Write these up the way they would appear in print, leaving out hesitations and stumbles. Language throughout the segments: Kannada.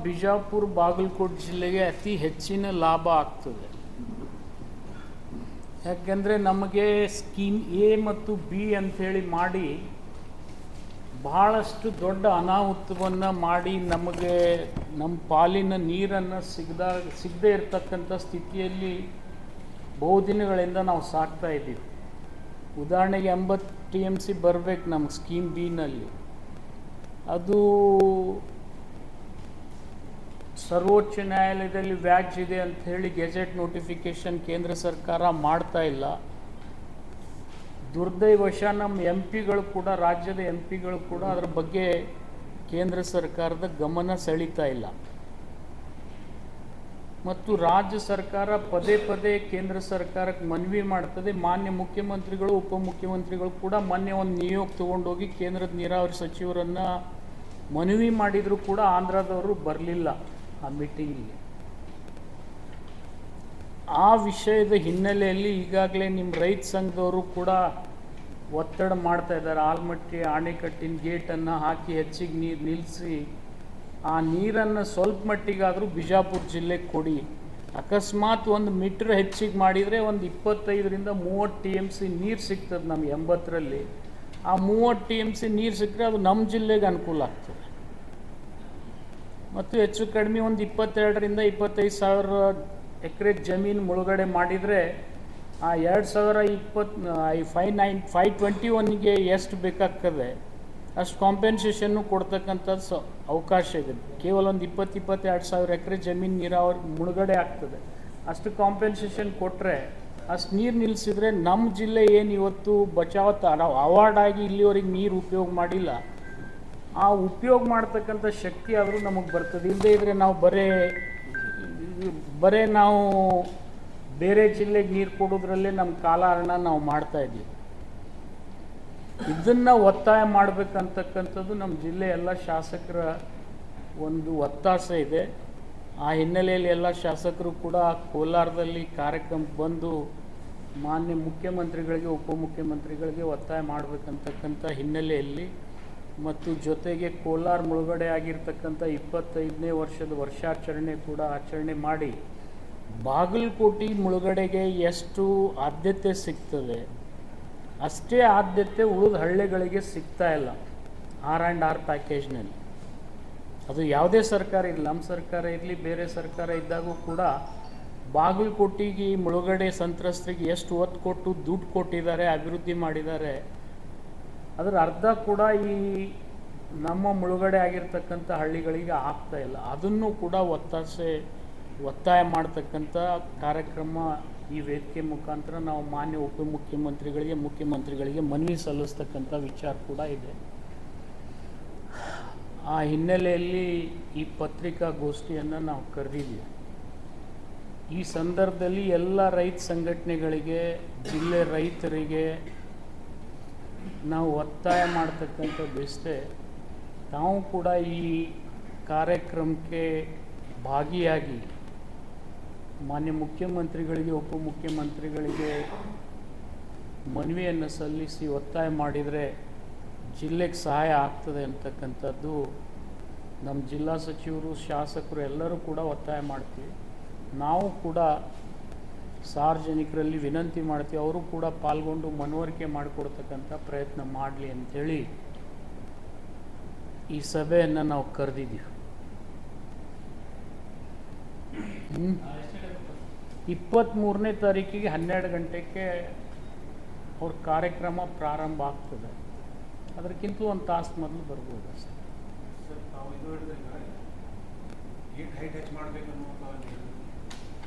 ಬಿಜಾಪುರ ಬಾಗಲಕೋಟೆ ಜಿಲ್ಲೆಗೆ ಅತಿ ಹೆಚ್ಚಿನ ಲಾಭ ಆಗ್ತದೆ. ಯಾಕೆಂದರೆ ನಮಗೆ ಸ್ಕೀಮ್ ಎ ಮತ್ತು ಬಿ ಅಂಥೇಳಿ ಮಾಡಿ ಬಹಳಷ್ಟು ದೊಡ್ಡ ಅನಾಹುತವನ್ನು ಮಾಡಿ ನಮಗೆ ನಮ್ಮ ಪಾಲಿನ ನೀರನ್ನು ಸಿಗದೇ ಇರತಕ್ಕಂಥ ಸ್ಥಿತಿಯಲ್ಲಿ ಬಹುದಿನಗಳಿಂದ ನಾವು ಸಾಕ್ತಾ ಇದ್ದೀವಿ. ಉದಾಹರಣೆಗೆ 80 TMC ಬರಬೇಕು ನಮ್ಗೆ ಸ್ಕೀಮ್ ಬಿನಲ್ಲಿ. ಅದು ಸರ್ವೋಚ್ಚ ನ್ಯಾಯಾಲಯದಲ್ಲಿ ವ್ಯಾಜ್ಯ ಇದೆ ಅಂತ ಹೇಳಿ ಗೆಜೆಟ್ ನೋಟಿಫಿಕೇಶನ್ ಕೇಂದ್ರ ಸರ್ಕಾರ ಮಾಡ್ತಾ ಇಲ್ಲ. ದುರ್ದೈವಶ ನಮ್ಮ MP ಗಳು ಕೂಡ, ರಾಜ್ಯದ MP ಗಳು ಕೂಡ ಅದರ ಬಗ್ಗೆ ಕೇಂದ್ರ ಸರ್ಕಾರದ ಗಮನ ಸೆಳೀತಾ ಇಲ್ಲ. ಮತ್ತು ರಾಜ್ಯ ಸರ್ಕಾರ ಪದೇ ಪದೇ ಕೇಂದ್ರ ಸರ್ಕಾರಕ್ಕೆ ಮನವಿ ಮಾಡ್ತದೆ. ಮಾನ್ಯ ಮುಖ್ಯಮಂತ್ರಿಗಳು, ಉಪಮುಖ್ಯಮಂತ್ರಿಗಳು ಕೂಡ ಮೊನ್ನೆ ಒಂದು ನಿಯೋಗ ತೊಗೊಂಡೋಗಿ ಕೇಂದ್ರದ ನೀರಾವರಿ ಸಚಿವರನ್ನು ಮನವಿ ಮಾಡಿದರೂ ಕೂಡ ಆಂಧ್ರದವರು ಬರಲಿಲ್ಲ ಆ ಮೀಟಿಂಗಿಗೆ. ಆ ವಿಷಯದ ಹಿನ್ನೆಲೆಯಲ್ಲಿ ಈಗಾಗಲೇ ನಿಮ್ಮ ರೈತ ಸಂಘದವರು ಕೂಡ ಒತ್ತಡ ಮಾಡ್ತಾ ಇದ್ದಾರೆ. ಆಲ್ಮಟ್ಟಿ ಅಣೆಕಟ್ಟಿನ ಗೇಟನ್ನು ಹಾಕಿ ಹೆಚ್ಚಿಗೆ ನೀರು ನಿಲ್ಲಿಸಿ ಆ ನೀರನ್ನು ಸ್ವಲ್ಪ ಮಟ್ಟಿಗಾದರೂ ಬಿಜಾಪುರ ಜಿಲ್ಲೆಗೆ ಕೊಡಿ. ಅಕಸ್ಮಾತ್ 1 ಮೀಟ್ರ್ ಹೆಚ್ಚಿಗೆ ಮಾಡಿದರೆ ಒಂದು 25ರಿಂದ 30 TMC ನೀರು ಸಿಗ್ತದೆ ನಮ್ಗೆ 80ರಲ್ಲಿ. ಆ 30 TMC ನೀರು ಸಿಕ್ಕರೆ ಅದು ನಮ್ಮ ಜಿಲ್ಲೆಗೆ ಅನುಕೂಲ ಆಗ್ತದೆ. ಮತ್ತು ಹೆಚ್ಚು ಕಡಿಮೆ ಒಂದು 22ರಿಂದ 25 ಸಾವಿರ ಎಕರೆ ಜಮೀನು ಮುಳುಗಡೆ ಮಾಡಿದರೆ ಆ 521ಗೆ ಎಷ್ಟು ಬೇಕಾಗ್ತದೆ ಅಷ್ಟು ಕಾಂಪೆನ್ಸೇಷನ್ನು ಕೊಡ್ತಕ್ಕಂಥದ್ದು ಅವಕಾಶ ಇದೆ. ಕೇವಲ ಒಂದು 22 ಸಾವಿರ ಎಕರೆ ಜಮೀನು ನೀರಾವರಿ ಮುಳುಗಡೆ ಆಗ್ತದೆ. ಅಷ್ಟು ಕಾಂಪೆನ್ಸೇಷನ್ ಕೊಟ್ಟರೆ, ಅಷ್ಟು ನೀರು ನಿಲ್ಲಿಸಿದ್ರೆ ನಮ್ಮ ಜಿಲ್ಲೆ ಏನು ಇವತ್ತು ನಾವು ಅವಾರ್ಡ್ ಆಗಿ ಇಲ್ಲಿವರೆಗೆ ನೀರು ಉಪಯೋಗ ಮಾಡಿಲ್ಲ, ಆ ಉಪಯೋಗ ಮಾಡ್ತಕ್ಕಂಥ ಶಕ್ತಿ ಆದರೂ ನಮಗೆ ಬರ್ತದೆ. ಇಲ್ಲದೇ ಇದ್ದರೆ ನಾವು ಬರೇ ನಾವು ಬೇರೆ ಜಿಲ್ಲೆಗೆ ನೀರು ಕೊಡೋದ್ರಲ್ಲೇ ನಮ್ಮ ಕಾಲಹರಣ ನಾವು ಮಾಡ್ತಾಯಿದ್ದೀವಿ. ಇದನ್ನು ಒತ್ತಾಯ ಮಾಡಬೇಕಂತಕ್ಕಂಥದ್ದು ನಮ್ಮ ಜಿಲ್ಲೆ ಎಲ್ಲ ಶಾಸಕರ ಒಂದು ಒತ್ತಾಸೆ ಇದೆ. ಆ ಹಿನ್ನೆಲೆಯಲ್ಲಿ ಎಲ್ಲ ಶಾಸಕರು ಕೂಡ ಕೋಲಾರದಲ್ಲಿ ಕಾರ್ಯಕ್ರಮಕ್ಕೆ ಬಂದು ಮಾನ್ಯ ಮುಖ್ಯಮಂತ್ರಿಗಳಿಗೆ, ಉಪಮುಖ್ಯಮಂತ್ರಿಗಳಿಗೆ ಒತ್ತಾಯ ಮಾಡಬೇಕಂತಕ್ಕಂಥ ಹಿನ್ನೆಲೆಯಲ್ಲಿ ಮತ್ತು ಜೊತೆಗೆ ಕೋಲಾರ ಮುಳುಗಡೆ ಆಗಿರ್ತಕ್ಕಂಥ 25ನೇ ವರ್ಷದ ವರ್ಷಾಚರಣೆ ಕೂಡ ಆಚರಣೆ ಮಾಡಿ ಬಾಗಲಕೋಟೆ ಮುಳುಗಡೆಗೆ ಎಷ್ಟು ಆದ್ಯತೆ ಸಿಗ್ತದೆ ಅಷ್ಟೇ ಆದ್ಯತೆ ಉಳಿದ ಹಳ್ಳಿಗಳಿಗೆ ಸಿಗ್ತಾ ಇಲ್ಲ R&R ಪ್ಯಾಕೇಜ್ನಲ್ಲಿ. ಅದು ಯಾವುದೇ ಸರ್ಕಾರ ಇರಲಿ, ನಮ್ಮ ಸರ್ಕಾರ ಇರಲಿ, ಬೇರೆ ಸರ್ಕಾರ ಇದ್ದಾಗೂ ಕೂಡ ಬಾಗಲಕೋಟೆಗೆ ಮುಳುಗಡೆ ಸಂತ್ರಸ್ತರಿಗೆ ಎಷ್ಟು ಒತ್ತು ಕೊಟ್ಟು ದುಡ್ಡು ಕೊಟ್ಟಿದ್ದಾರೆ, ಅಭಿವೃದ್ಧಿ ಮಾಡಿದ್ದಾರೆ, ಅದರ ಅರ್ಧ ಕೂಡ ಈ ನಮ್ಮ ಮುಳುಗಡೆ ಆಗಿರ್ತಕ್ಕಂಥ ಹಳ್ಳಿಗಳಿಗೆ ಆಗ್ತಾ ಇಲ್ಲ. ಅದನ್ನು ಕೂಡ ಒತ್ತಾಯ ಮಾಡ್ತಕ್ಕಂಥ ಕಾರ್ಯಕ್ರಮ ಈ ವೇದಿಕೆ ಮುಖಾಂತರ ನಾವು ಮಾನ್ಯ ಉಪಮುಖ್ಯಮಂತ್ರಿಗಳಿಗೆ, ಮುಖ್ಯಮಂತ್ರಿಗಳಿಗೆ ಮನವಿ ಸಲ್ಲಿಸ್ತಕ್ಕಂಥ ವಿಚಾರ ಕೂಡ ಇದೆ. ಆ ಹಿನ್ನೆಲೆಯಲ್ಲಿ ಈ ಪತ್ರಿಕಾಗೋಷ್ಠಿಯನ್ನು ನಾವು ಕರೆದಿದ್ದೀವಿ. ಈ ಸಂದರ್ಭದಲ್ಲಿ ಎಲ್ಲ ರೈತ ಸಂಘಟನೆಗಳಿಗೆ, ಜಿಲ್ಲೆ ರೈತರಿಗೆ ನಾವು ಒತ್ತಾಯ ಮಾಡ್ತಕ್ಕಂಥದ್ದು ಇಷ್ಟೇ, ತಾವು ಕೂಡ ಈ ಕಾರ್ಯಕ್ರಮಕ್ಕೆ ಭಾಗಿಯಾಗಿ ಮಾನ್ಯ ಮುಖ್ಯಮಂತ್ರಿಗಳಿಗೆ, ಉಪಮುಖ್ಯಮಂತ್ರಿಗಳಿಗೆ ಮನವಿಯನ್ನು ಸಲ್ಲಿಸಿ ಒತ್ತಾಯ ಮಾಡಿದರೆ ಜಿಲ್ಲೆಗೆ ಸಹಾಯ ಆಗ್ತದೆ ಅಂತಕ್ಕಂಥದ್ದು ನಮ್ಮ ಜಿಲ್ಲಾ ಸಚಿವರು, ಶಾಸಕರು ಎಲ್ಲರೂ ಕೂಡ ಒತ್ತಾಯ ಮಾಡ್ತೀವಿ. ನಾವು ಕೂಡ ಸಾರ್ವಜನಿಕರಲ್ಲಿ ವಿನಂತಿ ಮಾಡ್ತೀವಿ, ಅವರು ಕೂಡ ಪಾಲ್ಗೊಂಡು ಮನವರಿಕೆ ಮಾಡಿಕೊಡ್ತಕ್ಕಂಥ ಪ್ರಯತ್ನ ಮಾಡಲಿ ಅಂಥೇಳಿ ಈ ಸಭೆಯನ್ನು ನಾವು ಕರೆದಿದ್ದೀವಿ. 23ನೇ ತಾರೀಕಿಗೆ 12 ಗಂಟೆಗೆ ಅವ್ರ ಕಾರ್ಯಕ್ರಮ ಪ್ರಾರಂಭ ಆಗ್ತದೆ. ಅದಕ್ಕಿಂತ ಒಂದು ತಾಸು ಮೊದಲು ಬರ್ಬೋದು ಅಷ್ಟೇ.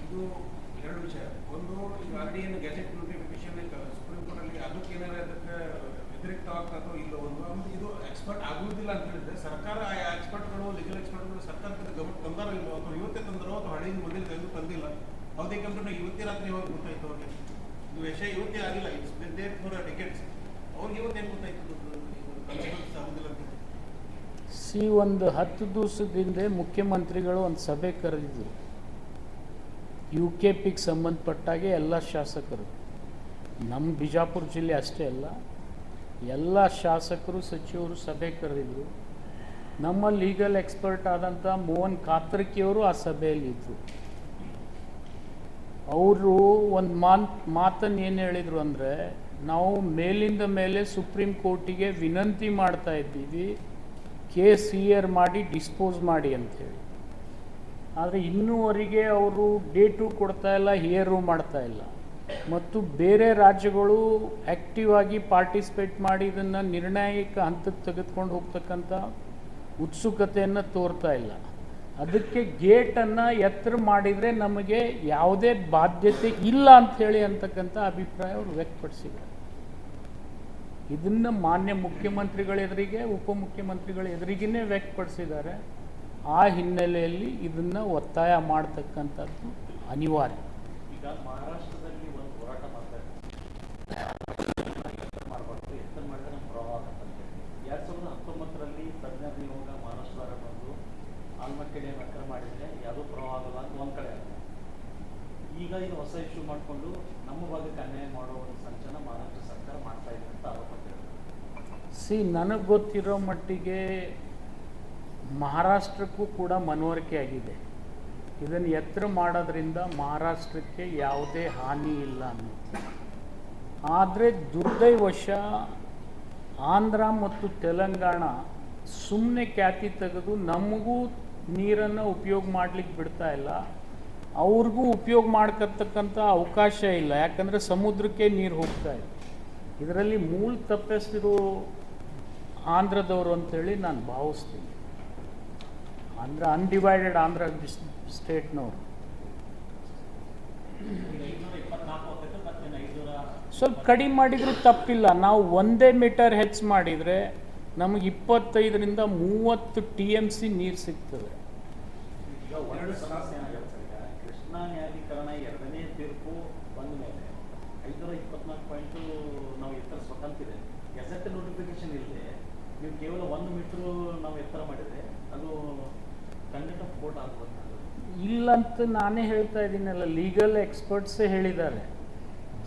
ಇದು ಎರಡು ವಿಷಯ. ಒಂದು, ಈಗ ಆಲ್ರೆಡಿ ಏನು ಗೆಜೆಟ್ ನೋಟಿಫಿಕೇಶನ್ ಸುಪ್ರೀಂ ಕೋರ್ಟಲ್ಲಿ ಅದಕ್ಕೆ ಏನಾದ್ರು ಅದಕ್ಕೆ ವ್ಯತಿರಿಕ್ತ ಆಗ್ತದೋ ಇಲ್ಲೋ ಒಂದು ಇದು ಎಕ್ಸ್ಪರ್ಟ್ ಆಗುವುದಿಲ್ಲ ಅಂತ ಹೇಳಿದ್ರೆ ಸರ್ಕಾರ ಆ ಎಕ್ಸ್ಪರ್ಟ್ಗಳು, ಲೀಗಲ್ ಎಕ್ಸ್ಪರ್ಟ್ಗಳು ಸರ್ಕಾರಕ್ಕೆ ಗಮನ ತಂದಾರ ಇಲ್ಲೋ, ಅಥವಾ ಇವತ್ತೇ ತಂದರೋ ಅಥವಾ ಹಳೆಯಿಂದ ಮೊದಲು ತೆಗೆದು ತಂದಿಲ್ಲ. ಯಾವುದೇಕಂದ್ರೆ ಇವತ್ತೇ ರಾತ್ರಿ ಯಾವಾಗ ಗೊತ್ತಾಯ್ತು ಅವ್ರಿಗೆ? ಇದು ವಿಷಯ ಇವತ್ತೇ ಆಗಿಲ್ಲ, ಇಟ್ಸ್ ಬಿನ್ ದೇರ್ ಫಾರ್ ಡಿಕೆಡ್ಸ್. ಅವ್ರಿಗೆ ಇವತ್ತೇನು ಗೊತ್ತಾಯ್ತು ಆಗುದಿಲ್ಲ ಅಂತ? ಒಂದು 10 ದಿವಸದಿಂದ ಮುಖ್ಯಮಂತ್ರಿಗಳು ಒಂದು ಸಭೆ ಕರೆದಿದ್ದರು. UKPಗೆ ಸಂಬಂಧಪಟ್ಟಾಗೆ ಎಲ್ಲ ಶಾಸಕರು, ನಮ್ಮ ಬಿಜಾಪುರ ಜಿಲ್ಲೆ ಅಷ್ಟೇ ಅಲ್ಲ, ಎಲ್ಲ ಶಾಸಕರು, ಸಚಿವರು ಸಭೆ ಕರೆದಿದ್ರು. ನಮ್ಮ ಲೀಗಲ್ ಎಕ್ಸ್ಪರ್ಟ್ ಆದಂಥ ಮೋಹನ್ ಕಾತ್ರಕಿಯವರು ಆ ಸಭೆಯಲ್ಲಿ ಇದ್ದರು. ಅವರು ಒಂದು ಮಾತನ್ನು ಏನು ಹೇಳಿದರು ಅಂದರೆ, ನಾವು ಮೇಲಿಂದ ಮೇಲೆ ಸುಪ್ರೀಂ ಕೋರ್ಟಿಗೆ ವಿನಂತಿ ಮಾಡ್ತಾ ಇದ್ದೀವಿ, ಕೇಸ್ ಹಿಯರ್ ಮಾಡಿ ಡಿಸ್ಪೋಸ್ ಮಾಡಿ ಅಂಥೇಳಿ. ಆದರೆ ಇನ್ನೂವರೆಗೆ ಅವರು ಡೇಟು ಕೊಡ್ತಾ ಇಲ್ಲ, ಹಿಯರು ಮಾಡ್ತಾ ಇಲ್ಲ. ಮತ್ತು ಬೇರೆ ರಾಜ್ಯಗಳು ಆ್ಯಕ್ಟಿವ್ ಆಗಿ ಪಾರ್ಟಿಸಿಪೇಟ್ ಮಾಡಿ ಇದನ್ನು ನಿರ್ಣಾಯಕ ಹಂತಕ್ಕೆ ತೆಗೆದುಕೊಂಡು ಹೋಗ್ತಕ್ಕಂಥ ಉತ್ಸುಕತೆಯನ್ನು ತೋರ್ತಾ ಇಲ್ಲ. ಅದಕ್ಕೆ ಗೇಟನ್ನು ಎತ್ತರ ಮಾಡಿದರೆ ನಮಗೆ ಯಾವುದೇ ಬಾಧ್ಯತೆ ಇಲ್ಲ ಅಂಥೇಳಿ ಅಂತಕ್ಕಂಥ ಅಭಿಪ್ರಾಯ ಅವರು ವ್ಯಕ್ತಪಡಿಸಿದ್ದಾರೆ. ಇದನ್ನು ಮಾನ್ಯ ಮುಖ್ಯಮಂತ್ರಿಗಳ ಎದುರಿಗೆ, ಉಪಮುಖ್ಯಮಂತ್ರಿಗಳ ಎದುರಿಗೇ ವ್ಯಕ್ತಪಡಿಸಿದ್ದಾರೆ. ಆ ಹಿನ್ನೆಲೆಯಲ್ಲಿ ಇದನ್ನು ಒತ್ತಾಯ ಮಾಡ್ತಕ್ಕಂಥದ್ದು ಅನಿವಾರ್ಯ. ಈಗ ಮಹಾರಾಷ್ಟ್ರದಲ್ಲಿ ಒಂದು ಹೋರಾಟ ಮಾಡ್ತಾ ಮಾಡಬಾರ್ದು, ಎತ್ತರ ಮಾಡಿದ್ರೆ ನಮ್ಮ ಪ್ರವಾಹ ಆಗತ್ತಂತೆ. 2019ರಲ್ಲಿ ತಜ್ಞರ ನಿಯೋಗ ಮಹಾರಾಷ್ಟ್ರ ಬಂದು ಆಲ್ಮಟ್ಟಿಗೆ ನಕರ ಮಾಡಿದರೆ ಯಾವುದೂ ಪ್ರವಾಹ ಆಗಲ್ಲ ಅಂತ ಒಂದು ಕಡೆ ಆಗುತ್ತೆ. ಈಗ ಇದು ಹೊಸ ಇಶ್ಯೂ ಮಾಡಿಕೊಂಡು ನಮ್ಮ ಭಾಗಕ್ಕೆ ಅನ್ಯಾಯ ಮಾಡೋ ಒಂದು ಸಂಚನ ಮಹಾರಾಷ್ಟ್ರ ಸರ್ಕಾರ ಮಾಡ್ತಾ ಇದೆ ಅಂತ ಆರೋಪ ಸಿ, ನನಗೆ ಗೊತ್ತಿರೋ ಮಟ್ಟಿಗೆ ಮಹಾರಾಷ್ಟ್ರಕ್ಕೂ ಕೂಡ ಮನವರಿಕೆ ಆಗಿದೆ. ಇದನ್ನು ಎತ್ತರ ಮಾಡೋದ್ರಿಂದ ಮಹಾರಾಷ್ಟ್ರಕ್ಕೆ ಯಾವುದೇ ಹಾನಿ ಇಲ್ಲ ಅನ್ನೋದು. ಆದರೆ ದುರ್ದೈವಶ ಆಂಧ್ರ ಮತ್ತು ತೆಲಂಗಾಣ ಸುಮ್ಮನೆ ಖ್ಯಾತಿ ತೆಗೆದು ನಮಗೂ ನೀರನ್ನು ಉಪಯೋಗ ಮಾಡಲಿಕ್ಕೆ ಬಿಡ್ತಾ ಇಲ್ಲ, ಅವ್ರಿಗೂ ಉಪಯೋಗ ಮಾಡ್ಕೊತಕ್ಕಂಥ ಅವಕಾಶ ಇಲ್ಲ. ಯಾಕಂದರೆ ಸಮುದ್ರಕ್ಕೆ ನೀರು ಹೋಗ್ತಾ ಇದೆ. ಇದರಲ್ಲಿ ಮೂಲ ತಪ್ಪಿಸಿರೋ ಆಂಧ್ರದವರು ಅಂತೇಳಿ ನಾನು ಭಾವಿಸ್ತೀನಿ. ಅನ್ಡಿವೈಡೆಡ್ ಆಂಧ್ರ ಸ್ಟೇಟ್ನವರು ಸ್ವಲ್ಪ ಕಡಿಮೆ ಮಾಡಿದರೂ ತಪ್ಪಿಲ್ಲ. ನಾವು 1 ಮೀಟರ್ ಹೆಚ್ಚು ಮಾಡಿದರೆ ನಮಗೆ 25ರಿಂದ 30 TMC ನೀರು ಸಿಗ್ತದೆ. ಈಗ ಒಂದು ಸಮಸ್ಯೆ ಏನಾಗುತ್ತೆ ಸರ್, ಈಗ ಕೃಷ್ಣಾ ನ್ಯಾಯಾಧೀಕರಣ 2ನೇ ತೀರ್ಪು ಬಂದ ಮೇಲೆ 524 ಪಾಯಿಂಟು ನಾವು ಎತ್ತರ ಸ್ವತಂತ್ರ ಗೆಜೆಟ್ ನೋಟಿಫಿಕೇಶನ್ ಇಲ್ಲದೆ ನೀವು ಕೇವಲ 1 ಮೀಟ್ರು ನಾವು ಎತ್ತರ ಮಾಡಿದರೆ ಅದು ಕಂಟೆಂಟ್ ಆಫ್ ಕೋರ್ಟ್ ಆಗ್ಬೋದು. ಇಲ್ಲಂತ ನಾನೇ ಹೇಳ್ತಾ ಇದ್ದೀನಲ್ಲ, ಲೀಗಲ್ ಎಕ್ಸ್ಪರ್ಟ್ಸೇ ಹೇಳಿದ್ದಾರೆ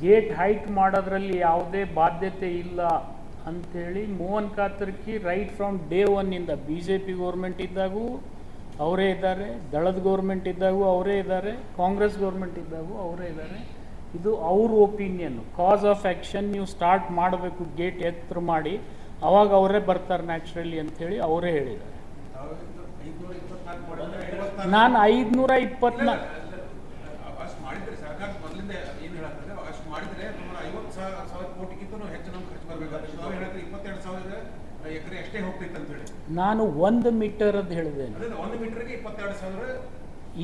ಗೇಟ್ ಹೈಟ್ ಮಾಡೋದ್ರಲ್ಲಿ ಯಾವುದೇ ಬಾಧ್ಯತೆ ಇಲ್ಲ ಅಂಥೇಳಿ. Mohan Katarki right from day ಒನ್ನಿಂದ BJP ಗೌರ್ಮೆಂಟ್ ಇದ್ದಾಗೂ ಅವರೇ ಇದ್ದಾರೆ, ದಳದ ಗೌರ್ಮೆಂಟ್ ಇದ್ದಾಗೂ ಅವರೇ ಇದ್ದಾರೆ, ಕಾಂಗ್ರೆಸ್ ಗೌರ್ಮೆಂಟ್ ಇದ್ದಾಗೂ ಅವರೇ ಇದ್ದಾರೆ. ಇದು ಅವ್ರ ಒಪಿನಿಯನ್ನು. ಕಾಸ್ ಆಫ್ ಆ್ಯಕ್ಷನ್ ನೀವು ಸ್ಟಾರ್ಟ್ ಮಾಡಬೇಕು, ಗೇಟ್ ಎತ್ತರ ಮಾಡಿ, ಅವಾಗ ಅವರೇ ಬರ್ತಾರೆ ನ್ಯಾಚುರಲಿ ಅಂಥೇಳಿ ಅವರೇ ಹೇಳಿದ್ದಾರೆ. ನಾನು 524 ಅಷ್ಟು ಮಾಡಿದ್ರೆ ಸರ್ಕಾರ ಮೊದಲಿಂದ ಏನು ಹೇಳತ್ತಂದ್ರೆ ಅಷ್ಟು ಮಾಡಿದ್ರೆ 50,000 ಕೋಟಿಗಿಂತ ಹೆಚ್ಚು ನಮ್ಗೆ ಖರ್ಚು ಬರಬೇಕಾದ್ರೆ ನಾವು ಹೇಳಿದ್ರೆ 22,000 ಎಕರೆ ಅಷ್ಟೇ ಹೋಗ್ತೈತೆ ಅಂತ ಹೇಳಿ. ನಾನು 1 ಮೀಟರ್ ಅಂತ ಹೇಳಿದ್ದೇನೆ. 1 ಮೀಟರ್ಗೆ 22,000.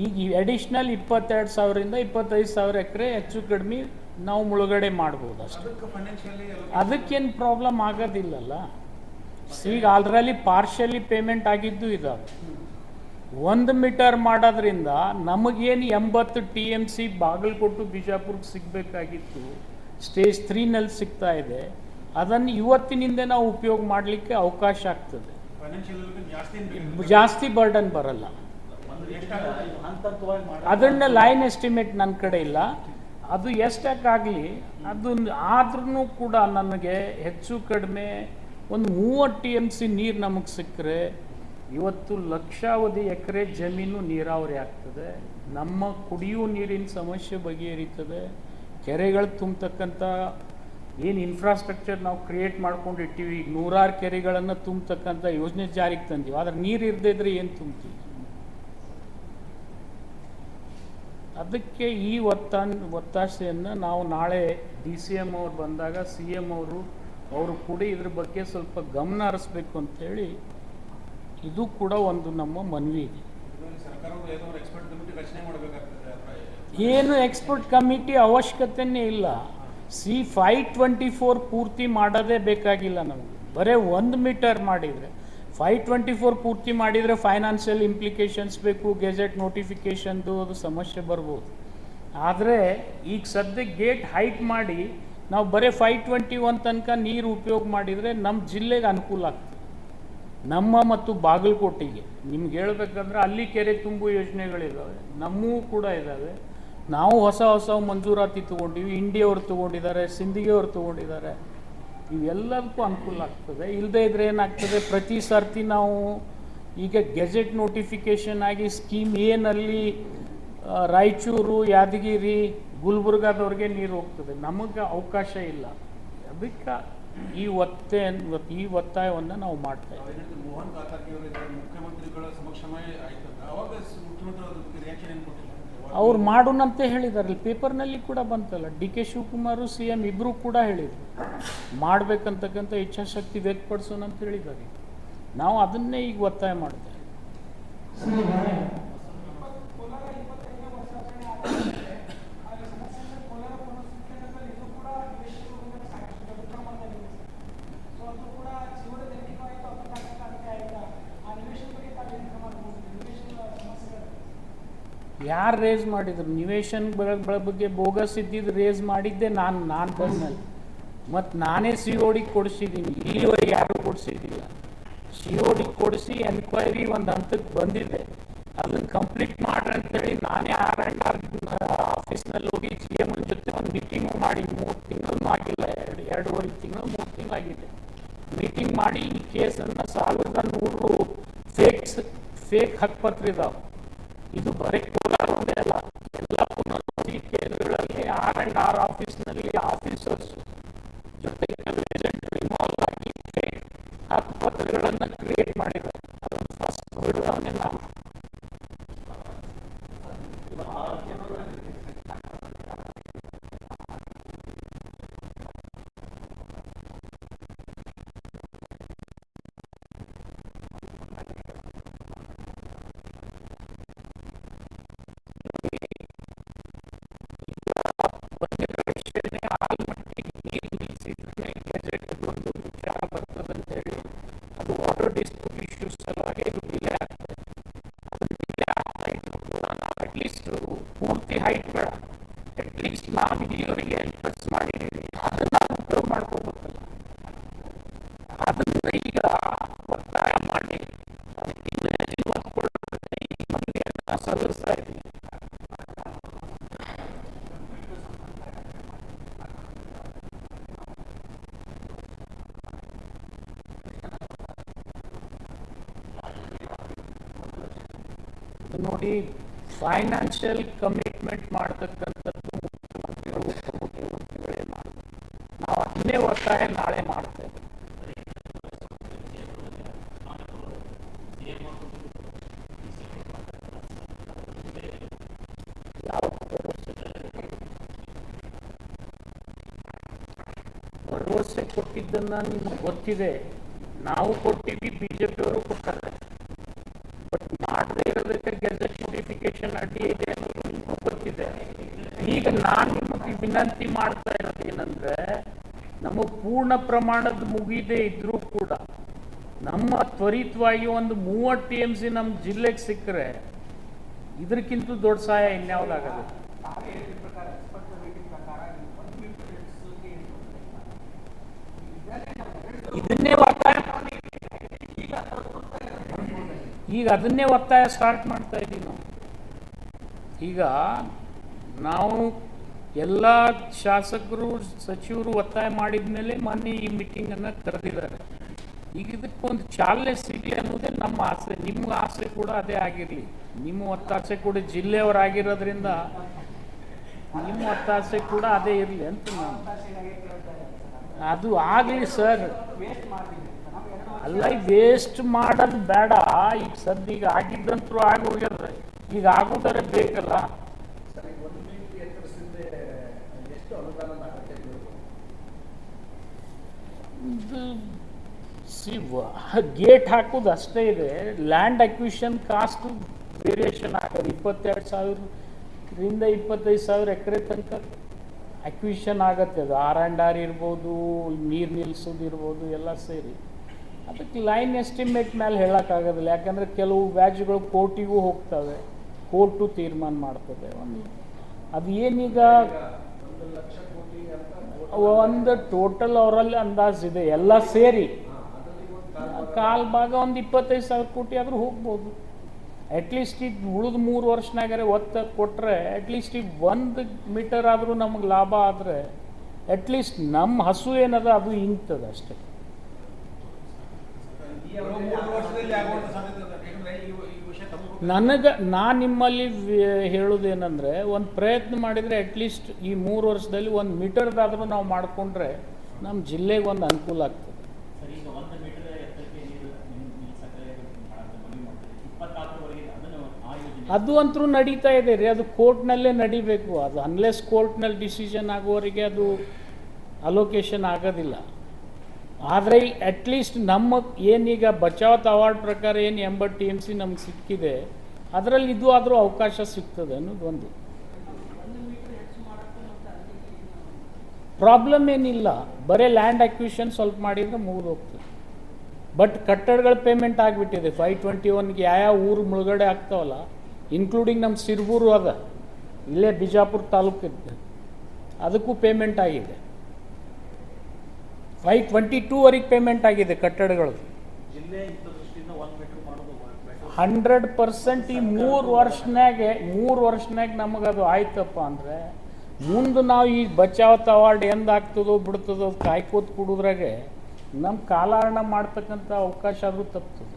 ಈಗ ಅಡಿಷ್ನಲ್ 22,000ರಿಂದ 25,000 ಎಕರೆ ಹೆಚ್ಚು ಕಡಿಮೆ ನಾವು ಮುಳುಗಡೆ ಮಾಡ್ಬೋದು ಅಷ್ಟೇ. ಅದಕ್ಕೇನು ಪ್ರಾಬ್ಲಮ್ ಆಗೋದಿಲ್ಲಲ್ಲ. ಈಗ ಆಲ್ರೆಡಿ ಪಾರ್ಷಲಿ ಪೇಮೆಂಟ್ ಆಗಿದ್ದು ಇದಾವೆ. 1 ಮೀಟರ್ ಮಾಡೋದ್ರಿಂದ ನಮಗೇನು 80 TMC ಬಾಗಲಕೋಟೆ ಬಿಜಾಪುರಕ್ಕೆ ಸಿಗಬೇಕಾಗಿತ್ತು, ಸ್ಟೇಜ್ 3ನಲ್ಲಿ ಸಿಗ್ತಾ ಇದೆ. ಅದನ್ನು ಇವತ್ತಿನಿಂದ ನಾವು ಉಪಯೋಗ ಮಾಡಲಿಕ್ಕೆ ಅವಕಾಶ ಆಗ್ತದೆ. ಜಾಸ್ತಿ ಬರ್ಡನ್ ಬರಲ್ಲ. ಅದನ್ನ ಲೈನ್ ಎಸ್ಟಿಮೇಟ್ ನನ್ನ ಕಡೆ ಇಲ್ಲ. ಅದು ಎಷ್ಟಕ್ಕಾಗಲಿ ಅದು ಆದ್ರೂ ಕೂಡ ನಮಗೆ ಹೆಚ್ಚು ಕಡಿಮೆ ಒಂದು 30 TMC ನೀರು ನಮಗೆ ಸಿಕ್ಕರೆ ಇವತ್ತು ಲಕ್ಷಾವಧಿ ಎಕರೆ ಜಮೀನು ನೀರಾವರಿ ಆಗ್ತದೆ. ನಮ್ಮ ಕುಡಿಯುವ ನೀರಿನ ಸಮಸ್ಯೆ ಬಗೆಹರಿತದೆ. ಕೆರೆಗಳು ತುಂಬತಕ್ಕಂಥ ಏನು ಇನ್ಫ್ರಾಸ್ಟ್ರಕ್ಚರ್ ನಾವು ಕ್ರಿಯೇಟ್ ಮಾಡ್ಕೊಂಡಿರ್ತೀವಿ, ಈಗ 100 ಕೆರೆಗಳನ್ನು ತುಂಬತಕ್ಕಂಥ ಯೋಜನೆ ಜಾರಿಗೆ ತಂದೀವಿ. ಆದರೆ ನೀರು ಇರದೇ ಇದ್ರೆ ಏನು ತುಂಬ್ತೀವಿ? ಅದಕ್ಕೆ ಈ ಒತ್ತಾಸೆಯನ್ನು ನಾವು ನಾಳೆ DCM ಅವ್ರು ಬಂದಾಗ CM ಅವರು ಕೂಡ ಇದ್ರ ಬಗ್ಗೆ ಸ್ವಲ್ಪ ಗಮನ ಹರಿಸ್ಬೇಕು ಅಂಥೇಳಿ ಇದು ಕೂಡ ಒಂದು ನಮ್ಮ ಮನವಿ ಇದೆ. ಏನು ಎಕ್ಸ್ಪರ್ಟ್ ಕಮಿಟಿ ಅವಶ್ಯಕತೆಯೇ ಇಲ್ಲ. 524 ಪೂರ್ತಿ ಮಾಡೋದೇ ಬೇಕಾಗಿಲ್ಲ ನಮಗೆ. ಬರೀ 1 ಮೀಟರ್ ಮಾಡಿದರೆ 524 ಪೂರ್ತಿ ಮಾಡಿದರೆ ಫೈನಾನ್ಷಿಯಲ್ ಇಂಪ್ಲಿಕೇಶನ್ಸ್ ಬೇಕು, ಗೆಜೆಟ್ ನೋಟಿಫಿಕೇಷನ್ದು ಅದು ಸಮಸ್ಯೆ ಬರ್ಬೋದು. ಆದರೆ ಈಗ ಸದ್ಯಕ್ಕೆ ಗೇಟ್ ಹೈಟ್ ಮಾಡಿ ನಾವು ಬರೀ 521 ತನಕ ನೀರು ಉಪಯೋಗ ಮಾಡಿದರೆ ನಮ್ಮ ಜಿಲ್ಲೆಗೆ ಅನುಕೂಲ ಆಗ್ತದೆ. ನಮ್ಮ ಮತ್ತು ಬಾಗಲಕೋಟೆಗೆ ನಿಮ್ಗೆ ಹೇಳ್ಬೇಕಂದ್ರೆ ಅಲ್ಲಿ ಕೆರೆ ತುಂಬು ಯೋಜನೆಗಳಿದ್ದಾವೆ, ನಮ್ಮೂ ಕೂಡ ಇದ್ದಾವೆ. ನಾವು ಹೊಸ ಮಂಜೂರಾತಿ ತೊಗೊಂಡಿವಿ, ಇಂಡಿಯವ್ರು ತೊಗೊಂಡಿದ್ದಾರೆ, ಸಿಂಧಿಗೆಯವ್ರು ತೊಗೊಂಡಿದ್ದಾರೆ. ಇವೆಲ್ಲದಕ್ಕೂ ಅನುಕೂಲ ಆಗ್ತದೆ. ಇಲ್ಲದೇ ಇದ್ರೆ ಏನಾಗ್ತದೆ, ಪ್ರತಿ ಸರ್ತಿ ನಾವು ಈಗ ಗೆಜೆಟ್ ನೋಟಿಫಿಕೇಷನ್ ಆಗಿ ಸ್ಕೀಮ್ ಏನಲ್ಲಿ ರಾಯಚೂರು ಯಾದಗಿರಿ ಗುಲ್ಬರ್ಗಾದವ್ರಿಗೆ ನೀರು ಹೋಗ್ತದೆ, ನಮಗೆ ಅವಕಾಶ ಇಲ್ಲ. ಅದಕ್ಕೆ ಈ ಒತ್ತಾಯವನ್ನು ನಾವು ಮಾಡ್ತಾ ಇದ್ದೀವಿ. ಮೋಹನ್ ಕಾಕರ್ಗೆ ಮುಖ್ಯಮಂತ್ರಿಗಳ ಸಮಕ್ಷಮೇ ಆಯ್ತದ, ಅವಾಗ ಮುಖ್ಯಮಂತ್ರಿ ರಿಯಾಕ್ಷನ್ ಏನು ಕೊಟ್ಟಿಲ್ಲ? ಅವ್ರು ಮಾಡೋಣಂತೆ ಹೇಳಿದಾರೆ, ಪೇಪರ್ನಲ್ಲಿ ಕೂಡ ಬಂತಲ್ಲ. ಡಿ ಕೆ ಶಿವಕುಮಾರು CM ಇಬ್ಬರು ಕೂಡ ಹೇಳಿದರು ಮಾಡಬೇಕಂತಕ್ಕಂಥ ಇಚ್ಛಾಶಕ್ತಿ ವ್ಯಕ್ತಪಡಿಸೋಣ ಅಂತ ಹೇಳಿದ್ದಾರೆ. ನಾವು ಅದನ್ನೇ ಈಗ ಒತ್ತಾಯ ಮಾಡ್ತೇವೆ. ಯಾರು ರೇಸ್ ಮಾಡಿದ್ರು? ನಿವೇಶನ್ ಬಗ್ಗೆ ಬೋಗಸ್ ಇದ್ದಿದ್ದು ರೇಸ್ ಮಾಡಿದ್ದೆ ನಾನು ಬಂದ್ಮೇಲೆ. ಮತ್ತು ನಾನೇ COD ಕೊಡಿಸಿದ್ದೀನಿ, ಇಲ್ಲಿವರೆಗೆ ಯಾರೂ ಕೊಡಿಸಿದ್ದಿಲ್ಲ. COD ಕೊಡಿಸಿ ಎನ್ಕ್ವೈರಿ ಒಂದು ಹಂತಕ್ಕೆ ಬಂದಿದೆ, ಅದನ್ನು ಕಂಪ್ಲೀಟ್ ಮಾಡ್ರಿ ಅಂತೇಳಿ ನಾನೇ R&R ಆಫೀಸ್ನಲ್ಲಿ ಹೋಗಿ CM ಜೊತೆ ಒಂದು ಮೀಟಿಂಗು ಮಾಡಿ 3 ತಿಂಗಳೂ ಆಗಿಲ್ಲ, 2.5 ತಿಂಗಳು 3 ತಿಂಗಳಾಗಿದೆ. ಮೀಟಿಂಗ್ ಮಾಡಿ ಈ ಕೇಸನ್ನು 1100 ಫೇಕ್ ಹಕ್ಕುಪತ್ರ ಇದಾವೆ. ಇದು ಬರೀ ಕೋಲಾರ ಒಂದೇ ಅಲ್ಲ, ಎಲ್ಲ ಪುನರ್ವಸತಿ ಕೇಂದ್ರಗಳಲ್ಲಿ R&R ಆಫೀಸ್ನಲ್ಲಿ ಆಫೀಸರ್ಸ್ ಜೊತೆಗೆ ಇನ್ವಾಲ್ವ್ ಆಗಿ ಫೇಕ್ ಹಕ್ಕುಪತ್ರಗಳನ್ನು ಕ್ರಿಯೇಟ್ ಮಾಡಿದ್ದಾರೆ. ಅದನ್ನು ಫಸ್ಟ್ ಬಿಡುವವನೇ ನಾವು. ವಿಚಾರ ಬರ್ತದಂತೇಳಿ ಅದು ವಾಟರ್ ಡಿಸ್ಪ್ಯೂಟ್ ಇಶ್ಯೂಸ್ ಸಲುವಾಗಿ ಇದು ಡಿಲೇ ಆಗ್ತದೆ. ಅದನ್ನು ಡಿಲೇ ಆಗ್ತಾ ಇದ್ರು ಕೂಡ ನಾವು ಅಟ್ಲೀಸ್ಟ್ ಪೂರ್ತಿ ಹೈಟ್ ಬೇಡ, ಅಟ್ಲೀಸ್ಟ್ ನಾವು ಇಲ್ಲಿಯವರಿಗೆ ಎಲ್ಪರ್ಸ್ ಮಾಡಿದ್ದೀವಿ, ಅದನ್ನು ಉಪಯೋಗ ಮಾಡ್ಕೋಬೇಕಲ್ಲ. ಅದನ್ನು ಈಗ ಒತ್ತಾಯ ಮಾಡಿ ಅದಕ್ಕೆ ಈ ಮಂದಿಯನ್ನು ಸಲ್ಲಿಸ್ತಾ ಇದ್ದೀವಿ. ನೋಡಿ, ಫೈನಾನ್ಷಿಯಲ್ ಕಮಿಟ್ಮೆಂಟ್ ಮಾಡತಕ್ಕಂಥದ್ದು ಮುಖ್ಯಮಂತ್ರಿಗಳು ಉಪಮುಖ್ಯಮಂತ್ರಿಗಳೇ ಮಾಡೋದು. ನಾವು ಅದನ್ನೇ ಒತ್ತಾಯ ನಾಳೆ ಮಾಡ್ತೇವೆ. ಯಾವ ಭರವಸೆ ಕೊಟ್ಟಿದ್ದನ್ನು ನಿಮ್ಗೆ ಗೊತ್ತಿದೆ, ನಾವು ಕೊಟ್ಟಿದ್ವಿ, BJPಯವರು ಕೊಟ್ಟಾರೆ. ಬಟ್ ಮಾಡದೇ ಇರೋದಕ್ಕೆ ಗೆಜೆಟ್ ನೋಟಿಫಿಕೇಶನ್ ಅಡ್ಡಿ ಇದೆ ಅನ್ನೋದು ನಿಮಗೂ ಗೊತ್ತಿದೆ. ಈಗ ನಾನು ನಿಮಗೆ ವಿನಂತಿ ಮಾಡ್ತಾ ಇರೋದು ಏನಂದ್ರೆ, ನಮ್ಮ ಪೂರ್ಣ ಪ್ರಮಾಣದ ಮುಗಿದೇ ಇದ್ರೂ ಕೂಡ ನಮ್ಮ ತ್ವರಿತವಾಗಿ ಒಂದು 30 TMC ನಮ್ಮ ಜಿಲ್ಲೆಗೆ ಸಿಕ್ಕರೆ ಇದಕ್ಕಿಂತ ದೊಡ್ಡ ಸಹಾಯ ಇನ್ಯಾವುದಾಗಲ್ಲ. ಇದನ್ನೇ ಒತ್ತಾಯ ಈಗ ಅದನ್ನೇ ಒತ್ತಾಯ ಸ್ಟಾರ್ಟ್ ಮಾಡ್ತಾ ಇದ್ದೀವಿ ನಾವು. ಈಗ ನಾವು ಎಲ್ಲ ಶಾಸಕರು ಸಚಿವರು ಒತ್ತಾಯ ಮಾಡಿದ ಮೇಲೆ ಮೊನ್ನೆ ಈ ಮೀಟಿಂಗನ್ನು ಕರೆದಿದ್ದಾರೆ. ಈಗ ಇದಕ್ಕೊಂದು ಚಾಲನೆ ಸಿಗಲಿ ಅನ್ನೋದೇ ನಮ್ಮ ಆಸೆ. ನಿಮ್ಮ ಆಸೆ ಕೂಡ ಅದೇ ಆಗಿರಲಿ. ನಿಮ್ಮ ಒತ್ತಾಸೆ ಕೂಡ ಜಿಲ್ಲೆಯವರಾಗಿರೋದ್ರಿಂದ ನಿಮ್ಮ ಒತ್ತಾಸೆ ಕೂಡ ಅದೇ ಇರಲಿ ಅಂತ ನಾನು. ಅದು ಆಗಲಿ ಸರ್, ಅಲ್ಲ ವೇಸ್ಟ್ ಮಾಡೋದು ಬೇಡ. ಈಗ ಸದ್ಯ ಆಗಿದ್ದಂತರೂ ಆಗೋಗ್ಯದ, ಈಗ ಆಗೋದಾರೆ ಬೇಕಲ್ಲ. ಗೇಟ್ ಹಾಕೋದು ಅಷ್ಟೇ ಇದೆ. ಲ್ಯಾಂಡ್ ಅಕ್ವಿಷನ್ ಕಾಸ್ಟ್ ವೇರಿಯೇಷನ್ ಆಗೋದು 22,000ರಿಂದ 25,000 ಎಕರೆ ತನಕ ಅಕ್ವಿಷನ್ ಆಗತ್ತೆ. ಅದು R&R ಇರ್ಬೋದು, ನೀರು ನಿಲ್ಲಿಸೋದು ಇರ್ಬೋದು, ಎಲ್ಲ ಸೇರಿ. ಅದಕ್ಕೆ ಲೈನ್ ಎಸ್ಟಿಮೇಟ್ ಮೇಲೆ ಹೇಳೋಕ್ಕಾಗೋದಿಲ್ಲ. ಯಾಕಂದರೆ ಕೆಲವು ವ್ಯಾಜ್ಯಗಳು ಕೋರ್ಟಿಗೂ ಹೋಗ್ತವೆ, ಕೋರ್ಟು ತೀರ್ಮಾನ ಮಾಡ್ತದೆ. ಅದು ಏನೀಗ ಒಂದು ಟೋಟಲ್ ಅವರಲ್ಲಿ ಅಂದಾಜಿದೆ, ಎಲ್ಲ ಸೇರಿ ಕಾಲ್ ಭಾಗ ಒಂದು 25,000 ಕೋಟಿ ಆದರೂ ಹೋಗ್ಬೋದು. ಅಟ್ಲೀಸ್ಟ್ ಈಗ ಉಳಿದ 3 ವರ್ಷನಾಗಾರೆ ಒತ್ತ ಕೊಟ್ಟರೆ ಅಟ್ಲೀಸ್ಟ್ ಈಗ 1 ಮೀಟರ್ ಆದರೂ ನಮಗೆ ಲಾಭ ಆದರೆ ಅಟ್ಲೀಸ್ಟ್ ನಮ್ಮ ಹಸು ಏನದ ಅದು ಇಂಗ್ತದೆ ಅಷ್ಟೇ. 3 ವರ್ಷದಲ್ಲಿ ಆಗುವಂಥ ಸಾಧ್ಯತೆ ನಾನು ನಿಮ್ಮಲ್ಲಿ ಹೇಳೋದೇನೆಂದರೆ, ಒಂದು ಪ್ರಯತ್ನ ಮಾಡಿದರೆ ಅಟ್ಲೀಸ್ಟ್ ಈ 3 ವರ್ಷದಲ್ಲಿ 1 ಮೀಟರ್ದಾದರೂ ನಾವು ಮಾಡಿಕೊಂಡ್ರೆ ನಮ್ಮ ಜಿಲ್ಲೆಗೆ ಒಂದು ಅನುಕೂಲ ಆಗ್ತದೆ. ಸರ್, ಈಗ 1 ಮೀಟರ್ ಎತ್ತರಕ್ಕೆ ನೀರು ನಿಲ್ಲಿಸಕ್ಕೆ ಮನವಿ ಮಾಡ್ತಾರೆ. 24ವರೆಗೆ ಅದನ್ನು ಆ ಯೋಜನೆ ಅದು ಅಂತೂ ನಡೀತಾ ಇದೆ ರೀ. ಅದು ಕೋರ್ಟ್ನಲ್ಲೇ ನಡಿಬೇಕು. ಅದು ಅನ್ಲೆಸ್ ಕೋರ್ಟ್ನಲ್ಲಿ ಡಿಸಿಷನ್ ಆಗುವವರೆಗೆ ಅದು ಅಲೋಕೇಶನ್ ಆಗೋದಿಲ್ಲ. ಆದರೆ ಅಟ್ಲೀಸ್ಟ್ ನಮ್ಮ ಏನೀಗ ಬಚಾವತ್ ಅವಾರ್ಡ್ ಪ್ರಕಾರ ಏನು 80 TMC ನಮ್ಗೆ ಸಿಕ್ಕಿದೆ, ಅದರಲ್ಲಿ ಇದು ಆದರೂ ಅವಕಾಶ ಸಿಗ್ತದೆ ಅನ್ನೋದು ಒಂದು. ಪ್ರಾಬ್ಲಮ್ ಏನಿಲ್ಲ, ಬರೀ ಲ್ಯಾಂಡ್ ಅಕ್ವಿಷನ್ ಸ್ವಲ್ಪ ಮಾಡಿದರೆ ಮುಗಿದು ಹೋಗ್ತದೆ. ಬಟ್ ಕಟ್ಟಡಗಳ ಪೇಮೆಂಟ್ ಆಗಿಬಿಟ್ಟಿದೆ. 521ಗೆ ಯಾವ ಊರು ಮುಳುಗಡೆ ಆಗ್ತಾವಲ್ಲ, ಇನ್ಕ್ಲೂಡಿಂಗ್ ನಮ್ಮ ಸಿರ್ಬೂರು ಅದ, ಇಲ್ಲೇ ಬಿಜಾಪುರ ತಾಲೂಕಿದೆ, ಅದಕ್ಕೂ ಪೇಮೆಂಟ್ ಆಗಿದೆ. 522ವರೆಗೆ ಪೇಮೆಂಟ್ ಆಗಿದೆ ಕಟ್ಟಡಗಳದ್ದು. ಜಿಲ್ಲೆ ಹಿತದೃಷ್ಟಿಯಿಂದ 1 ಮೀಟರ್ ಮಾಡೋದು 100% ಈ 3 ವರ್ಷನಾಗ ನಮಗದು ಆಯ್ತಪ್ಪ ಅಂದರೆ, ಮುಂದೆ ನಾವು ಈ ಬಚಾವತ್ ಅವಾರ್ಡ್ ಎಂದಾಗ್ತದೋ ಬಿಡ್ತದೋ ಕಾಯ್ಕೋತ್ ಕೊಡೋದ್ರಾಗೆ ನಮ್ಮ ಕಾಲಹರಣ ಮಾಡ್ತಕ್ಕಂಥ ಅವಕಾಶ ಆದರೂ ತಪ್ತದೆ.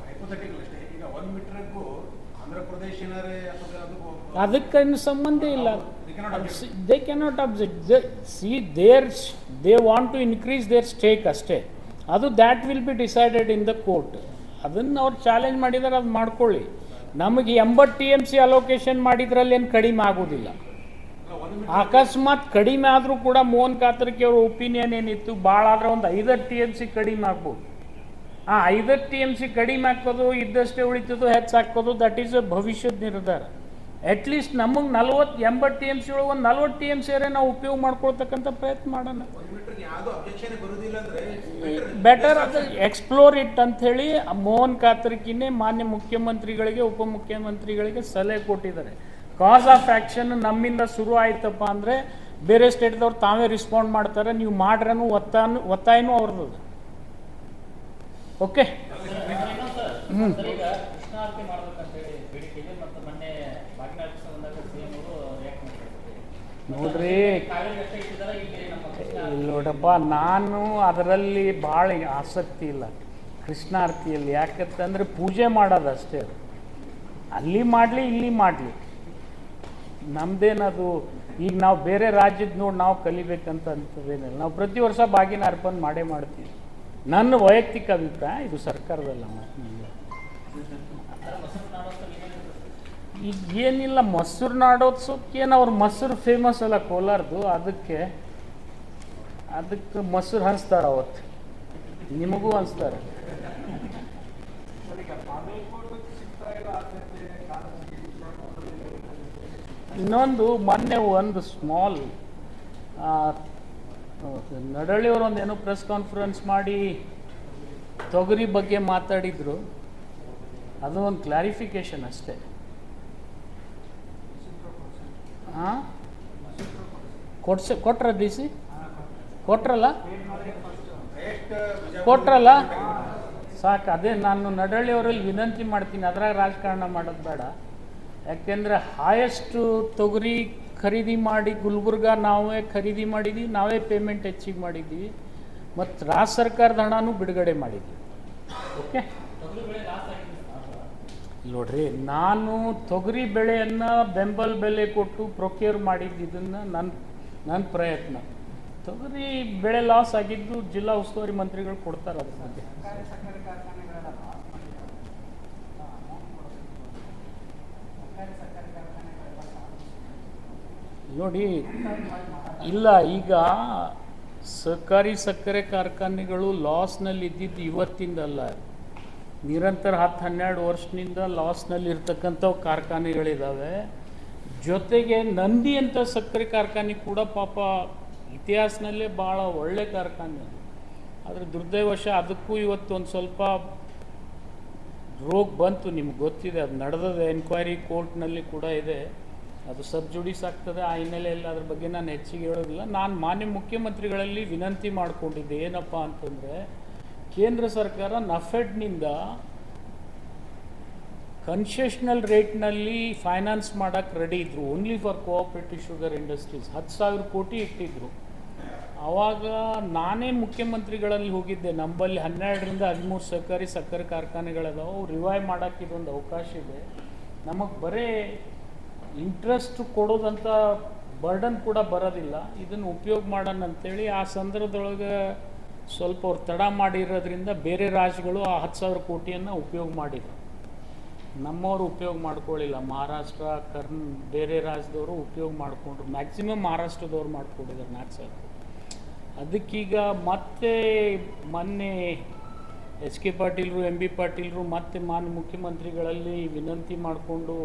ಹೈಪೋಥೆಟಿಕಲ್ ಅಷ್ಟೇ. ಈಗ 1 ಮೀಟರ್ಗೂ ಆಂಧ್ರ ಪ್ರದೇಶ ಏನಾರೇ ಅಥವಾ ಅದಕ್ಕೇನು ಸಂಬಂಧ ಇಲ್ಲ. They cannot object. They want to increase their stake ಅಷ್ಟೇ. ಅದು that will be decided in the court. ಅದನ್ನು ಅವ್ರು ಚಾಲೆಂಜ್ ಮಾಡಿದರೆ ಅದು ಮಾಡ್ಕೊಳ್ಳಿ. ನಮಗೆ 80 TMC ಅಲೋಕೇಶನ್ ಮಾಡಿದ್ರಲ್ಲಿ ಏನು ಕಡಿಮೆ ಆಗೋದಿಲ್ಲ. ಅಕಸ್ಮಾತ್ ಕಡಿಮೆ ಆದರೂ ಕೂಡ ಮೋಹನ್ ಕಾತರ್ಕಿ ಅವ್ರ ಒಪಿನಿಯನ್ ಏನಿತ್ತು, ಭಾಳ ಆದರೆ ಒಂದು 5 TMC ಕಡಿಮೆ ಆಗ್ಬೋದು. 5 TMC ಕಡಿಮೆ ಹಾಕೋದು, ಇದ್ದಷ್ಟೇ ಉಳಿತದೋ ಹೆಚ್ಚಾಕೋದು, ದಟ್ ಈಸ್ ಅ ಭವಿಷ್ಯದ ನಿರ್ಧಾರ. ಅಟ್ಲೀಸ್ಟ್ ನಮಗೆ 80 TMC ಒಳಗೆ ಒಂದು 40 TMC ನಾವು ಉಪಯೋಗ ಮಾಡ್ಕೊಳ್ತಕ್ಕಂಥ ಪ್ರಯತ್ನ ಮಾಡೋಣ. ಬೆಟರ್ ಅದು ಎಕ್ಸ್ಪ್ಲೋರ್ ಇಟ್ ಅಂಥೇಳಿ ಮೋಹನ್ ಕಾತರ್ಕಿನೇ ಮಾನ್ಯ ಮುಖ್ಯಮಂತ್ರಿಗಳಿಗೆ, ಉಪಮುಖ್ಯಮಂತ್ರಿಗಳಿಗೆ ಸಲಹೆ ಕೊಟ್ಟಿದ್ದಾರೆ. ಕಾಸ್ ಆಫ್ ಆ್ಯಕ್ಷನ್ ನಮ್ಮಿಂದ ಶುರು ಆಯ್ತಪ್ಪ ಅಂದರೆ ಬೇರೆ ಸ್ಟೇಟ್ದವ್ರು ತಾವೇ ರಿಸ್ಪಾಂಡ್ ಮಾಡ್ತಾರೆ. ನೀವು ಮಾಡ್ರನು ಒತ್ತಾಯನೂ ಅವ್ರದ್ದು. ಓಕೆ. ನೋಡ್ರಿ, ನೋಡಪ್ಪ, ನಾನು ಅದರಲ್ಲಿ ಭಾಳ ಆಸಕ್ತಿ ಇಲ್ಲ ಕೃಷ್ಣಾರ್ತಿಯಲ್ಲಿ. ಯಾಕಂತಂದರೆ ಪೂಜೆ ಮಾಡೋದು ಅಷ್ಟೇ. ಅಲ್ಲಿ ಮಾಡಲಿ ಇಲ್ಲಿ ಮಾಡಲಿ ನಮ್ಮದೇನದು. ಈಗ ನಾವು ಬೇರೆ ರಾಜ್ಯದ ನೋಡಿ ನಾವು ಕಲಿಬೇಕಂತ ಅಂತದೇನಿಲ್ಲ. ನಾವು ಪ್ರತಿ ವರ್ಷ ಬಾಗಿನ ಅರ್ಪಣೆ ಮಾಡೇ ಮಾಡ್ತೀವಿ. ನನ್ನ ವೈಯಕ್ತಿಕ ಅಭಿಪ್ರಾಯ, ಇದು ಸರ್ಕಾರದಲ್ಲ. ಈಗ ಏನಿಲ್ಲ, ಮೊಸರು ನಾಡೋತ್ಸವಕ್ಕೇನು ಅವ್ರು ಮೊಸರು ಫೇಮಸ್ ಅಲ್ಲ ಕೋಲಾರದು, ಅದಕ್ಕೆ ಮೊಸರು ಹಂಚ್ತಾರೆ ಅವತ್ತು. ನಿಮಗೂ ಹಂಚ್ತಾರೆ. ಇನ್ನೊಂದು, ಮೊನ್ನೆ ಒಂದು ಸ್ಮಾಲ್ ನಡಳ್ಳಿಯವರು ಒಂದೇನೋ ಪ್ರೆಸ್ ಕಾನ್ಫರೆನ್ಸ್ ಮಾಡಿ ತೊಗರಿ ಬಗ್ಗೆ ಮಾತಾಡಿದರು. ಅದು ಒಂದು ಕ್ಲಾರಿಫಿಕೇಶನ್ ಅಷ್ಟೇ. ಕೊಟ್ರ ಡಿ ಸಿ ಕೊಟ್ರಲ್ಲ ಸಾಕು. ಅದೇ ನಾನು ನಡಳ್ಳಿಯವರಲ್ಲಿ ವಿನಂತಿ ಮಾಡ್ತೀನಿ, ಅದ್ರಾಗ ರಾಜಕಾರಣ ಮಾಡೋದು ಬೇಡ. ಯಾಕೆಂದರೆ ಹಾಯೆಸ್ಟು ತೊಗರಿ ಖರೀದಿ ಮಾಡಿ ಗುಲ್ಬರ್ಗ ನಾವೇ ಖರೀದಿ ಮಾಡಿದ್ದೀವಿ, ನಾವೇ ಪೇಮೆಂಟ್ ಹೆಚ್ಚಿಗೆ ಮಾಡಿದ್ದೀವಿ, ಮತ್ತು ರಾಜ್ಯ ಸರ್ಕಾರದ ಹಣನೂ ಬಿಡುಗಡೆ ಮಾಡಿದ್ದೀವಿ. ಓಕೆ. ನೋಡ್ರಿ, ನಾನು ತೊಗರಿ ಬೆಳೆಯನ್ನು ಬೆಂಬಲ ಬೆಲೆ ಕೊಟ್ಟು ಪ್ರೊಕ್ಯೂರ್ ಮಾಡಿದ್ದು ಇದನ್ನು ನನ್ನ ಪ್ರಯತ್ನ. ತೊಗರಿ ಬೆಳೆ ಲಾಸ್ ಆಗಿದ್ದು ಜಿಲ್ಲಾ ಉಸ್ತುವಾರಿ ಮಂತ್ರಿಗಳು ಕೊಡ್ತಾರೆ ಅದ್ರ ಬಗ್ಗೆ. ನೋಡಿ, ಇಲ್ಲ, ಈಗ ಸಹಕಾರಿ ಸಕ್ಕರೆ ಕಾರ್ಖಾನೆಗಳು ಲಾಸ್ನಲ್ಲಿ ಇದ್ದಿದ್ದು ಇವತ್ತಿಂದಲ್ಲ. ನಿರಂತರ 10-12 ವರ್ಷದಿಂದ ಲಾಸ್ನಲ್ಲಿ ಇರ್ತಕ್ಕಂಥವು ಕಾರ್ಖಾನೆಗಳಿದ್ದಾವೆ. ಜೊತೆಗೆ ನಂದಿ ಅಂತ ಸಕ್ಕರೆ ಕಾರ್ಖಾನೆ ಕೂಡ ಪಾಪ ಇತಿಹಾಸದಲ್ಲೇ ಭಾಳ ಒಳ್ಳೆ ಕಾರ್ಖಾನೆ. ಆದರೆ ದುರ್ದೈವಶ ಅದಕ್ಕೂ ಇವತ್ತು ಒಂದು ಸ್ವಲ್ಪ ರೋಗ ಬಂತು. ನಿಮ್ಗೆ ಗೊತ್ತಿದೆ, ಅದು ನಡೆದಿದೆ. ಎನ್ಕ್ವೈರಿ ಕೋರ್ಟ್ನಲ್ಲಿ ಕೂಡ ಇದೆ. ಅದು ಸಬ್ ಜುಡಿಸ್ ಆಗ್ತದೆ. ಆ ಹಿನ್ನೆಲೆಯಲ್ಲಿ ಅದ್ರ ಬಗ್ಗೆ ನಾನು ಹೆಚ್ಚಿಗೆ ಹೇಳೋದಿಲ್ಲ. ನಾನು ಮಾನ್ಯ ಮುಖ್ಯಮಂತ್ರಿಗಳಲ್ಲಿ ವಿನಂತಿ ಮಾಡಿಕೊಂಡಿದ್ದೆ. ಏನಪ್ಪ ಅಂತಂದರೆ, ಕೇಂದ್ರ ಸರ್ಕಾರ ನಫೆಡ್ನಿಂದ ಕನ್ಸೆಷನಲ್ ರೇಟ್ನಲ್ಲಿ ಫೈನಾನ್ಸ್ ಮಾಡೋಕ್ಕೆ ರೆಡಿ ಇದ್ದರು. Only for cooperative sugar industries 10,000 ಕೋಟಿ ಇಟ್ಟಿದ್ರು. ಆವಾಗ ನಾನೇ ಮುಖ್ಯಮಂತ್ರಿಗಳಲ್ಲಿ ಹೋಗಿದ್ದೆ. ನಮ್ಮಲ್ಲಿ 12ರಿಂದ 13 ಸಹಕಾರಿ ಸಕ್ಕರೆ ಕಾರ್ಖಾನೆಗಳದಾವೆ. ಅವು ರಿವೈವ್ ಮಾಡೋಕ್ಕೆ ಇದೊಂದು ಅವಕಾಶ ಇದೆ. ನಮಗೆ ಬರೀ ಇಂಟ್ರೆಸ್ಟ್ ಕೊಡೋದಂಥ ಬರ್ಡನ್ ಕೂಡ ಬರೋದಿಲ್ಲ. ಇದನ್ನು ಉಪಯೋಗ ಮಾಡೋಣ ಅಂತೇಳಿ ಆ ಸಂದರ್ಭದೊಳಗೆ ಸ್ವಲ್ಪ ಅವ್ರು ತಡ ಮಾಡಿರೋದ್ರಿಂದ ಬೇರೆ ರಾಜ್ಯಗಳು ಆ 10,000 ಕೋಟಿಯನ್ನು ಉಪಯೋಗ ಮಾಡಿದ್ರು. ನಮ್ಮವರು ಉಪಯೋಗ ಮಾಡ್ಕೊಳ್ಳಿಲ್ಲ. ಮಹಾರಾಷ್ಟ್ರ, ಬೇರೆ ರಾಜ್ಯದವರು ಉಪಯೋಗ ಮಾಡಿಕೊಂಡ್ರು. ಮ್ಯಾಕ್ಸಿಮಮ್ ಮಹಾರಾಷ್ಟ್ರದವ್ರು ಮಾಡ್ಕೊಂಡಿದ್ದಾರೆ 4,000 ಕೋಟಿ. ಅದಕ್ಕೀಗ ಮತ್ತೆ ಮೊನ್ನೆ ಎಚ್ ಕೆ ಪಾಟೀಲ್ರು, ಎಂ ಬಿ ಪಾಟೀಲ್ರು ಮತ್ತೆ ಮಾನ್ಯ ಮುಖ್ಯಮಂತ್ರಿಗಳಲ್ಲಿ ವಿನಂತಿ ಮಾಡಿಕೊಂಡು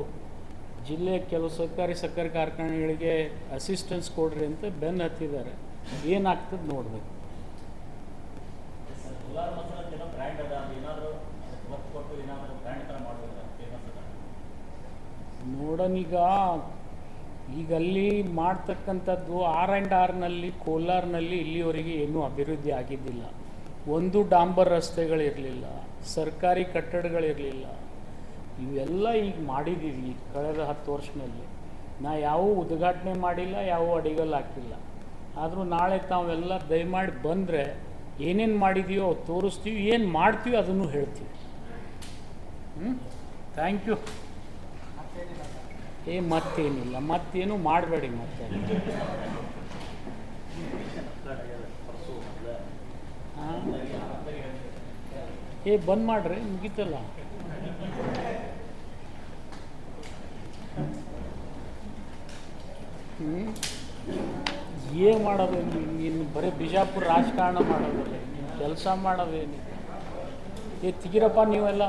ಜಿಲ್ಲೆಯ ಕೆಲವು ಸಹಕಾರಿ ಸಕ್ಕರೆ ಕಾರ್ಖಾನೆಗಳಿಗೆ ಅಸಿಸ್ಟೆನ್ಸ್ ಕೊಡ್ರಿ ಅಂತ ಬೆನ್ನು ಹತ್ತಿದ್ದಾರೆ. ಏನಾಗ್ತದೆ ನೋಡಬೇಕು. ನೋಡೋಣೀಗ ಅಲ್ಲಿ ಮಾಡ್ತಕ್ಕಂಥದ್ದು R&Rನಲ್ಲಿ ಕೋಲಾರ್ನಲ್ಲಿ ಇಲ್ಲಿವರೆಗೆ ಏನೂ ಅಭಿವೃದ್ಧಿ ಆಗಿದ್ದಿಲ್ಲ. ಒಂದು ಡಾಂಬರ್ ರಸ್ತೆಗಳಿರಲಿಲ್ಲ, ಸರ್ಕಾರಿ ಕಟ್ಟಡಗಳಿರಲಿಲ್ಲ. ಇವೆಲ್ಲ ಈಗ ಮಾಡಿದ್ದೀವಿ ಕಳೆದ 10 ವರ್ಷದಲ್ಲಿ. ನಾ ಯಾವ ಉದ್ಘಾಟನೆ ಮಾಡಿಲ್ಲ, ಯಾವ ಅಡಿಗಲ್ ಹಾಕಿಲ್ಲ. ಆದರೂ ನಾಳೆ ತಾವೆಲ್ಲ ದಯಮಾಡಿ ಬಂದರೆ ಏನೇನು ಮಾಡಿದೀವೋ ಅವು ತೋರಿಸ್ತೀವಿ, ಏನು ಮಾಡ್ತೀವಿ ಅದನ್ನು ಹೇಳ್ತೀವಿ. Thank you. ಮತ್ತೇನಿಲ್ಲ, ಮತ್ತೇನು ಮಾಡಬೇಡಿ. ಮತ್ತೆ ಹಾಂ ಬಂದ್ ಮಾಡ್ರಿ, ಮುಗೀತಲ್ಲ. ಏನು ಮಾಡೋದು ಇನ್ನು ಬರೀ ಬಿಜಾಪುರ ರಾಜಕಾರಣ ಮಾಡೋದಿಲ್ಲ, ಕೆಲಸ ಮಾಡೋದೇನಿದೆ. ತೆಗಿರಪ್ಪ ನೀವೆಲ್ಲ.